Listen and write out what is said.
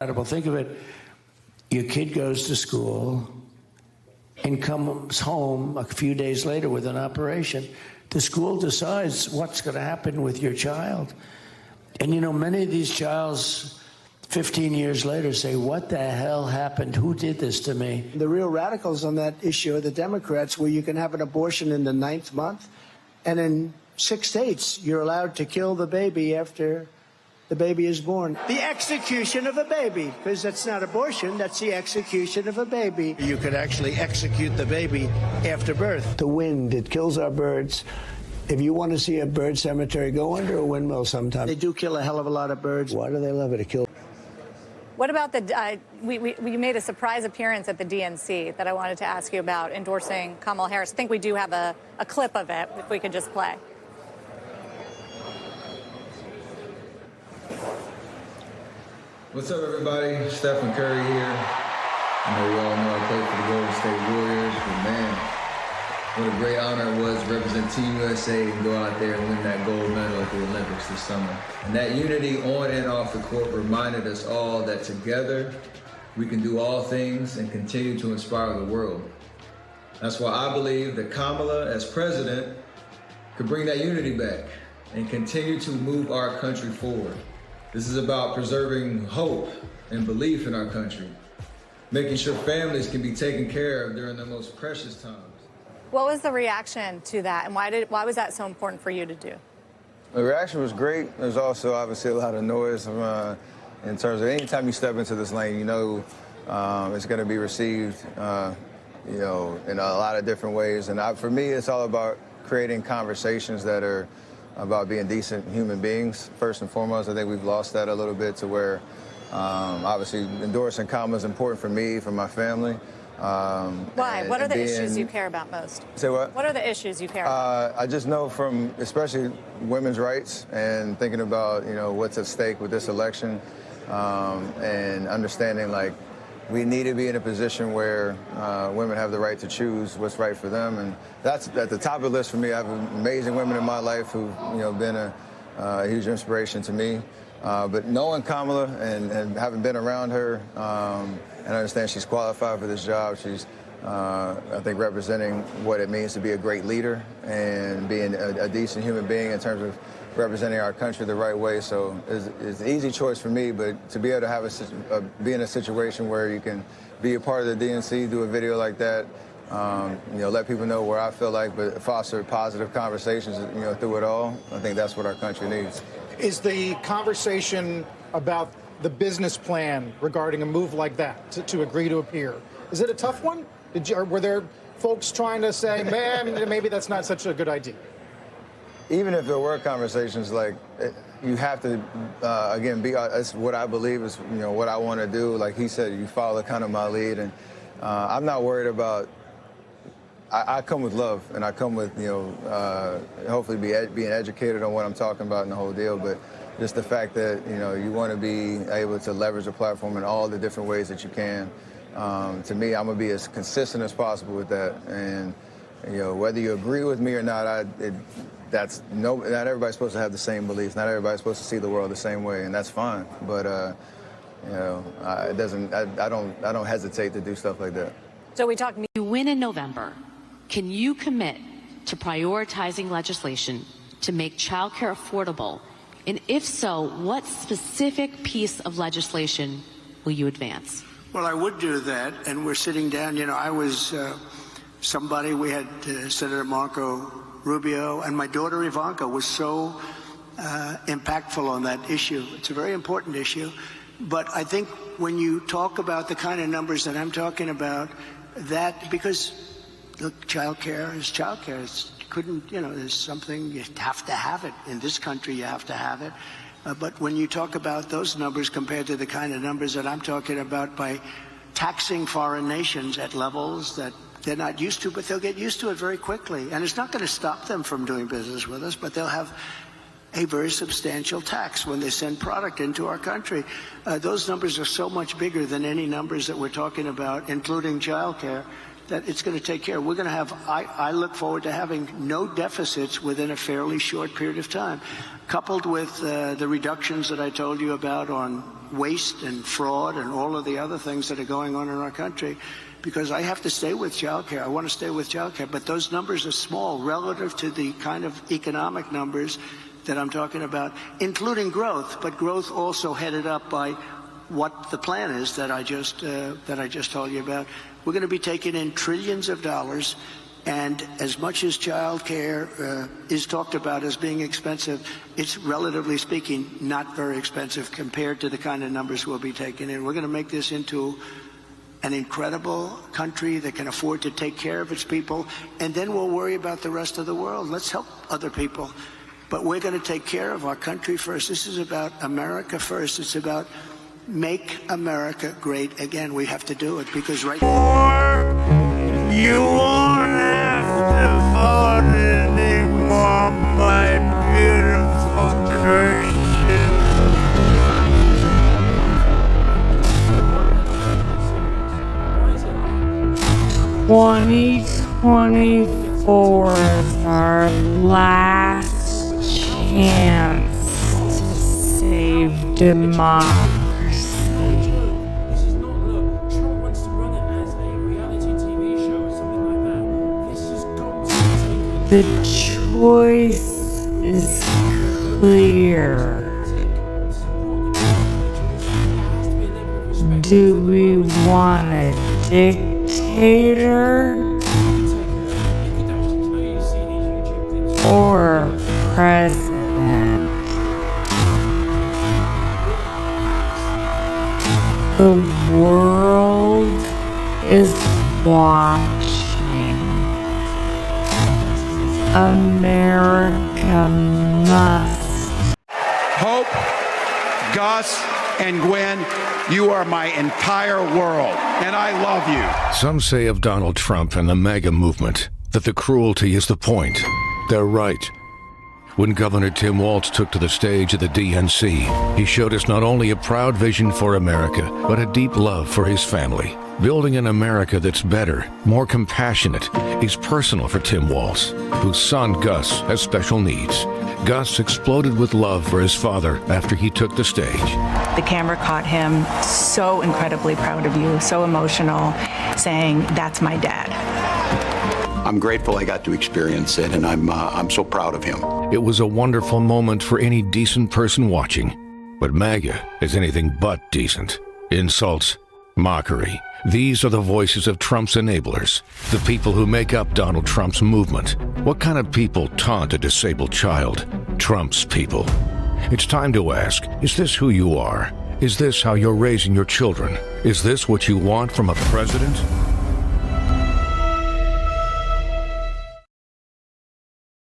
Think of it, your kid goes to school and comes home a few days later with an operation. The school decides what's going to happen with your child. And, you know, many of these childs 15 years later say, what the hell happened? Who did this to me? The real radicals on that issue are the Democrats, where you can have an abortion in the 9th month, and in 6 states, you're allowed to kill the baby after the baby is born. The execution of a baby, because that's not abortion, that's the execution of a baby. You could actually execute the baby after birth. The wind, it kills our birds. If you want to see a bird cemetery, go under a windmill sometime. They do kill a hell of a lot of birds. Why do they love it? To kill. What about the, we made a surprise appearance at the DNC that I wanted to ask you about, endorsing Kamala Harris. I think we do have a clip of it, if we could just play. What's up, everybody? Steph Curry here. I know you all know I play for the Golden State Warriors, but man, what a great honor it was to represent Team USA and go out there and win that gold medal at the Olympics this summer. And that unity on and off the court reminded us all that together we can do all things and continue to inspire the world. That's why I believe that Kamala, as president, could bring that unity back and continue to move our country forward. This is about preserving hope and belief in our country, making sure families can be taken care of during their most precious times. What was the reaction to that, and why was that so important for you to do? The reaction was great. There's also obviously a lot of noise in terms of anytime you step into this lane, you know it's going to be received, you know, in a lot of different ways. And for me, it's all about creating conversations that are about being decent human beings, first and foremost. I think we've lost that a little bit to where, obviously, endorsing Kamala is important for me, for my family. Why? What are the issues you care about most? Say what? What are the issues you care about? I just know from, especially women's rights and thinking about, you know, what's at stake with this election, and understanding, like, we need to be in a position where women have the right to choose what's right for them, and that's at the top of the list for me. I have amazing women in my life who've, you know, been a huge inspiration to me. But knowing Kamala and having been around her, and I understand she's qualified for this job. She's, I think, representing what it means to be a great leader and being a decent human being in terms of representing our country the right way. So it's an easy choice for me, but to be able to have be in a situation where you can be a part of the DNC, do a video like that, you know, let people know where I feel like, but foster positive conversations, you know, through it all. I think that's what our country needs. Is the conversation about the business plan regarding a move like that to agree to appear, is it a tough one? Were there folks trying to say, man, maybe that's not such a good idea? Even if there were conversations, like, you have to, again, that's what I believe is, you know, what I want to do. Like he said, you follow kind of my lead, and I'm not worried about, I come with love, and I come with, you know, hopefully being educated on what I'm talking about and the whole deal, but just the fact that, you know, you want to be able to leverage a platform in all the different ways that you can. To me, I'm going to be as consistent as possible with that, and, you know, whether you agree with me or not, not everybody's supposed to have the same beliefs. Not everybody's supposed to see the world the same way, and that's fine. But you know, I don't hesitate to do stuff like that. So we talked. You win in November. Can you commit to prioritizing legislation to make childcare affordable? And if so, what specific piece of legislation will you advance? Well, I would do that, and we're sitting down. You know, I was somebody. We had Senator Marco Rubio, and my daughter Ivanka was so impactful on that issue. It's a very important issue. But I think when you talk about the kind of numbers that I'm talking about, that, because, look, child care is child care. There's something, you have to have it. In this country, you have to have it. But when you talk about those numbers compared to the kind of numbers that I'm talking about, by taxing foreign nations at levels that they're not used to, but they'll get used to it very quickly. And it's not going to stop them from doing business with us, but they'll have a very substantial tax when they send product into our country. Those numbers are so much bigger than any numbers that we're talking about, including child care, that it's going to take care. We're going to have, I look forward to having no deficits within a fairly short period of time, coupled with the reductions that I told you about on waste and fraud and all of the other things that are going on in our country, because I have to stay with child care. I want to stay with child care, but those numbers are small relative to the kind of economic numbers that I'm talking about, including growth, but growth also headed up by what the plan is that I just told you about. We're going to be taking in trillions of dollars, and as much as child care is talked about as being expensive, it's relatively speaking not very expensive compared to the kind of numbers we'll be taking in. We're going to make this into an incredible country that can afford to take care of its people, and then we'll worry about the rest of the world. Let's help other people. But we're going to take care of our country first. This is about America first. It's about make America great again. We have to do it because right now you won't have to vote anymore, my beautiful Christian. 2024 is our last chance to save democracy. This is not, look, Trump wants to run it as a reality TV show or something like that. This has got to be taken. The choice is clear. Do we want a dictator or a president? The world is watching. America must. Hope, Gus, and Gwen, you are my entire world, and I love you. Some say of Donald Trump and the MAGA movement that the cruelty is the point. They're right. When Governor Tim Walz took to the stage at the DNC, he showed us not only a proud vision for America, but a deep love for his family. Building an America that's better, more compassionate, is personal for Tim Walz, whose son Gus has special needs. Gus exploded with love for his father after he took the stage. The camera caught him so incredibly proud of you, so emotional, saying, "That's my dad." I'm grateful I got to experience it, and I'm so proud of him. It was a wonderful moment for any decent person watching. But MAGA is anything but decent. Insults, mockery. These are the voices of Trump's enablers, the people who make up Donald Trump's movement. What kind of people taunt a disabled child? Trump's people. It's time to ask, is this who you are? Is this how you're raising your children? Is this what you want from a president?